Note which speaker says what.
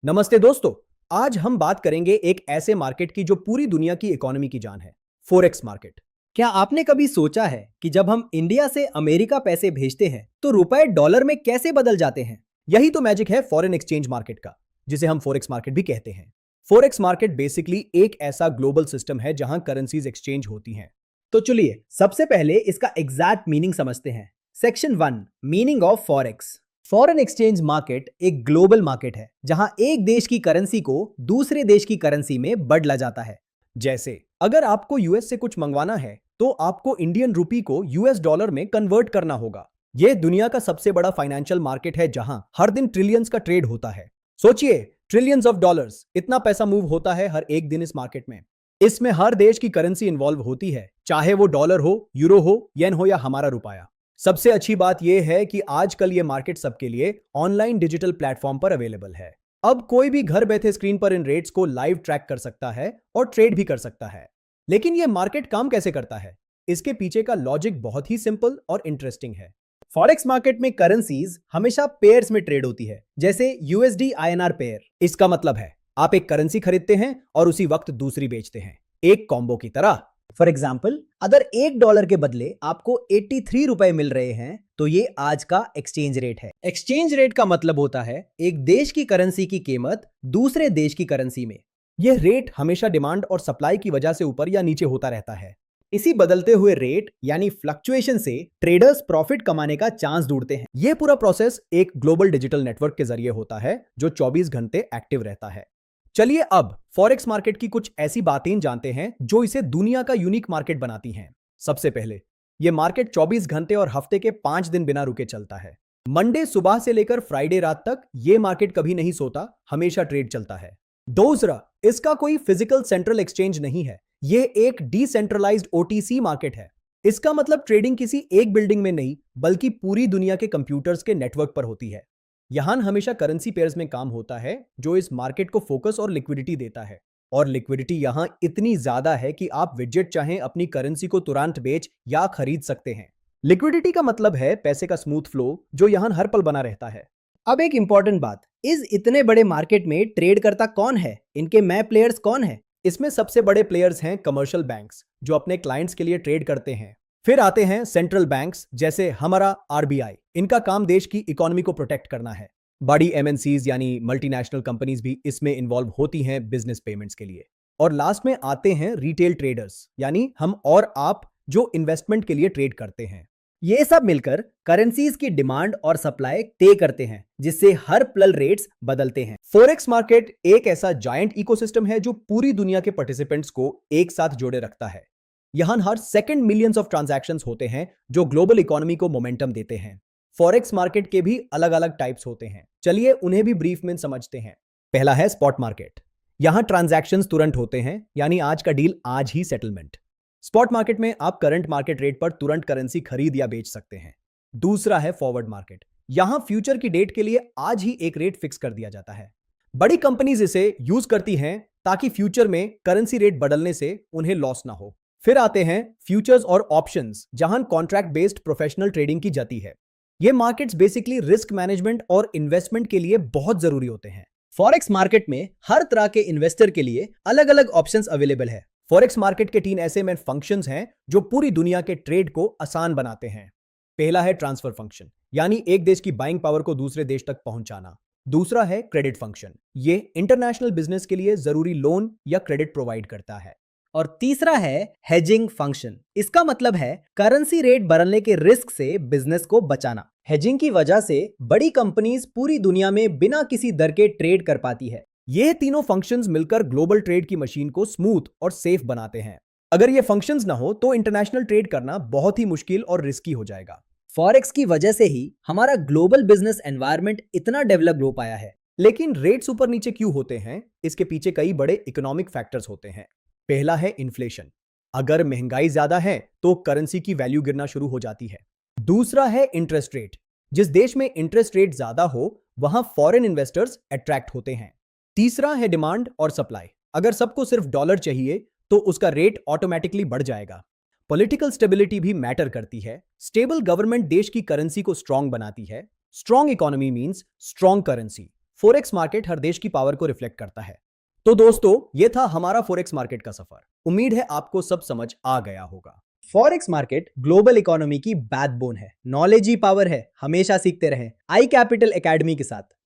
Speaker 1: नमस्ते दोस्तों। आज हम बात करेंगे एक ऐसे मार्केट की जो पूरी दुनिया की इकोनॉमी की जान है, फॉरेक्स मार्केट।
Speaker 2: क्या आपने कभी सोचा है कि जब हम इंडिया से अमेरिका पैसे भेजते हैं तो रुपए डॉलर में कैसे बदल जाते हैं?
Speaker 1: यही तो मैजिक है फॉरेन एक्सचेंज मार्केट का, जिसे हम फॉरेक्स मार्केट भी कहते हैं। फॉरेक्स मार्केट बेसिकली एक ऐसा ग्लोबल सिस्टम है जहां करेंसीज एक्सचेंज होती हैं।
Speaker 2: तो चलिए सबसे पहले इसका एग्जैक्ट मीनिंग समझते हैं। Section 1, meaning of forex. Foreign exchange market एक ग्लोबल मार्केट है जहां एक देश की करेंसी को दूसरे देश की करेंसी में बदला जाता है।
Speaker 1: जैसे अगर आपको यूएस से कुछ मंगवाना है तो आपको इंडियन रुपी को यूएस डॉलर में कन्वर्ट करना होगा। यह दुनिया का सबसे बड़ा फाइनेंशियल मार्केट है जहां हर दिन ट्रिलियंस का ट्रेड होता है। सोचिए, ट्रिलियंस ऑफ डॉलर्स, इतना पैसा मूव होता है हर एक दिन इस मार्केट में। इसमें हर देश की करेंसी इन्वॉल्व होती है, चाहे वो डॉलर हो, यूरो हो, येन हो या हमारा रुपया। सबसे अच्छी बात यह है कि आजकल ये मार्केट सबके लिए ऑनलाइन डिजिटल प्लेटफॉर्म पर अवेलेबल है। अब कोई भी घर बैठे स्क्रीन पर इन रेट्स को लाइव ट्रैक कर सकता है और ट्रेड भी कर सकता है। लेकिन यह मार्केट काम कैसे करता है? इसके पीछे का लॉजिक बहुत ही सिंपल और इंटरेस्टिंग है।
Speaker 2: फॉरेक्स मार्केट में करेंसीज हमेशा पेयर्स में ट्रेड होती है, जैसे यूएसडी आईएनआर पेयर।
Speaker 1: इसका मतलब है आप एक करेंसी खरीदते हैं और उसी वक्त दूसरी बेचते हैं, एक कॉम्बो की तरह।
Speaker 2: फॉर एग्जाम्पल, अगर $1 के बदले आपको 83 रुपए मिल रहे हैं तो ये आज का एक्सचेंज रेट है। एक्सचेंज रेट का मतलब होता है एक देश की करेंसी की कीमत दूसरे देश की करेंसी में।
Speaker 1: यह रेट हमेशा डिमांड और सप्लाई की वजह से ऊपर या नीचे होता रहता है।
Speaker 2: इसी बदलते हुए रेट यानी फ्लक्चुएशन से ट्रेडर्स प्रॉफिट कमाने का चांस ढूंढते हैं।
Speaker 1: यह पूरा प्रोसेस एक ग्लोबल डिजिटल नेटवर्क के जरिए होता है जो 24 घंटे एक्टिव रहता है। चलिए अब फॉरेक्स मार्केट की कुछ ऐसी बातें जानते हैं जो इसे दुनिया का यूनिक मार्केट बनाती हैं। सबसे पहले, यह मार्केट 24 घंटे और हफ्ते के 5 दिन बिना रुके चलता है। मंडे सुबह से लेकर फ्राइडे रात तक यह मार्केट कभी नहीं सोता, हमेशा ट्रेड चलता है। दूसरा, इसका कोई फिजिकल सेंट्रल एक्सचेंज नहीं है, यह एक डिसेंट्रलाइज्ड ओटीसी मार्केट है। इसका मतलब ट्रेडिंग किसी एक बिल्डिंग में नहीं बल्कि पूरी दुनिया के कंप्यूटर्स के नेटवर्क पर होती है। यहां हमेशा करेंसी पेयर्स में काम होता है जो इस मार्केट को फोकस और लिक्विडिटी देता है। और लिक्विडिटी यहां इतनी ज्यादा है कि आप विजेट चाहें अपनी करेंसी को तुरंत बेच या खरीद सकते हैं। लिक्विडिटी का मतलब है पैसे का स्मूथ फ्लो जो यहां हर पल बना रहता है।
Speaker 2: अब एक इंपॉर्टेंट बात, इस इतने बड़े मार्केट में ट्रेड करता कौन है? इनके मैं प्लेयर्स कौन है?
Speaker 1: इसमें सबसे बड़े प्लेयर्स हैं कमर्शियल बैंक्स जो अपने क्लाइंट्स के लिए ट्रेड करते हैं। फिर आते हैं सेंट्रल बैंक्स जैसे हमारा आरबीआई। इनका काम देश की इकोनॉमी को प्रोटेक्ट करना है। बड़ी एमएनसीज यानी मल्टीनेशनल कंपनीज भी इसमें इन्वॉल्व होती हैं बिजनेस पेमेंट्स के लिए। और लास्ट में आते हैं रिटेल ट्रेडर्स, यानी हम और आप जो इन्वेस्टमेंट के लिए ट्रेड करते हैं।
Speaker 2: ये सब मिलकर करेंसीज की डिमांड और सप्लाई तय करते हैं, जिससे हर पल रेट्स बदलते हैं।
Speaker 1: फॉरेक्स मार्केट एक ऐसा जायंट इकोसिस्टम है जो पूरी दुनिया के पार्टिसिपेंट्स को एक साथ जोड़े रखता है। यहां हर सेकंड मिलियंस ऑफ ट्रांजैक्शंस होते हैं जो ग्लोबल इकोनॉमी को मोमेंटम देते हैं। फॉरेक्स मार्केट के भी अलग अलग टाइप्स होते हैं, चलिए उन्हें भी ब्रीफ में समझते हैं। पहला है स्पॉट मार्केट। यहां ट्रांजैक्शंस तुरंत होते हैं, यानी आज का डील आज ही सेटलमेंट। स्पॉट मार्केट में आप करंट मार्केट रेट पर तुरंत करेंसी खरीद या बेच सकते हैं। दूसरा है फॉरवर्ड मार्केट। यहां फ्यूचर की डेट के लिए आज ही एक रेट फिक्स कर दिया जाता है। बड़ी कंपनीज इसे यूज करती हैं ताकि फ्यूचर में करेंसी रेट बदलने से उन्हें लॉस ना हो। फिर आते हैं फ्यूचर्स और ऑप्शंस, जहां कॉन्ट्रैक्ट बेस्ड प्रोफेशनल ट्रेडिंग की जाती है। ये मार्केट्स बेसिकली रिस्क मैनेजमेंट और इन्वेस्टमेंट के लिए बहुत जरूरी होते हैं।
Speaker 2: फॉरेक्स मार्केट में हर तरह के इन्वेस्टर के लिए अलग अलग ऑप्शंस अवेलेबल है।
Speaker 1: फॉरेक्स मार्केट के 3 ऐसे मेन फंक्शंस हैं जो पूरी दुनिया के ट्रेड को आसान बनाते हैं। पहला है ट्रांसफर फंक्शन, यानी एक देश की बाइंग पावर को दूसरे देश तक पहुंचाना। दूसरा है क्रेडिट फंक्शन, ये इंटरनेशनल बिजनेस के लिए जरूरी लोन या क्रेडिट प्रोवाइड करता है।
Speaker 2: और तीसरा है हेजिंग फंक्शन। इसका मतलब है करेंसी रेट बदलने के रिस्क से बिजनेस को बचाना। हेजिंग की वजह से बड़ी कंपनीज पूरी दुनिया में बिना किसी दर के ट्रेड कर पाती है।
Speaker 1: ये तीनों फंक्शंस मिलकर ग्लोबल ट्रेड की मशीन को स्मूथ और सेफ बनाते हैं। अगर ये फंक्शंस ना हो तो इंटरनेशनल ट्रेड करना बहुत ही मुश्किल और रिस्की हो जाएगा।
Speaker 2: फॉरेक्स की वजह से ही हमारा ग्लोबल बिजनेस एनवायरनमेंट इतना डेवलप हो पाया है।
Speaker 1: लेकिन रेट्स ऊपर नीचे क्यों होते हैं? इसके पीछे कई बड़े इकोनॉमिक फैक्टर्स होते हैं। पहला है इन्फ्लेशन। अगर महंगाई ज्यादा है तो करेंसी की वैल्यू गिरना शुरू हो जाती है। दूसरा है इंटरेस्ट रेट। जिस देश में इंटरेस्ट रेट ज्यादा हो वहां फॉरेन इन्वेस्टर्स अट्रैक्ट होते हैं। तीसरा है डिमांड और सप्लाई। अगर सबको सिर्फ डॉलर चाहिए तो उसका रेट ऑटोमेटिकली बढ़ जाएगा। पॉलिटिकल स्टेबिलिटी भी मैटर करती है। स्टेबल गवर्नमेंट देश की करेंसी को स्ट्रांग बनाती है। Strong economy means strong currency. Forex market हर देश की पावर को रिफ्लेक्ट करता है। तो दोस्तों, ये था हमारा फोरेक्स मार्केट का सफर। उम्मीद है आपको सब समझ आ गया होगा।
Speaker 2: फॉरेक्स मार्केट ग्लोबल इकोनॉमी की बैकबोन है, नॉलेज ही पावर है, हमेशा सीखते रहें आई कैपिटल एकेडमी के साथ।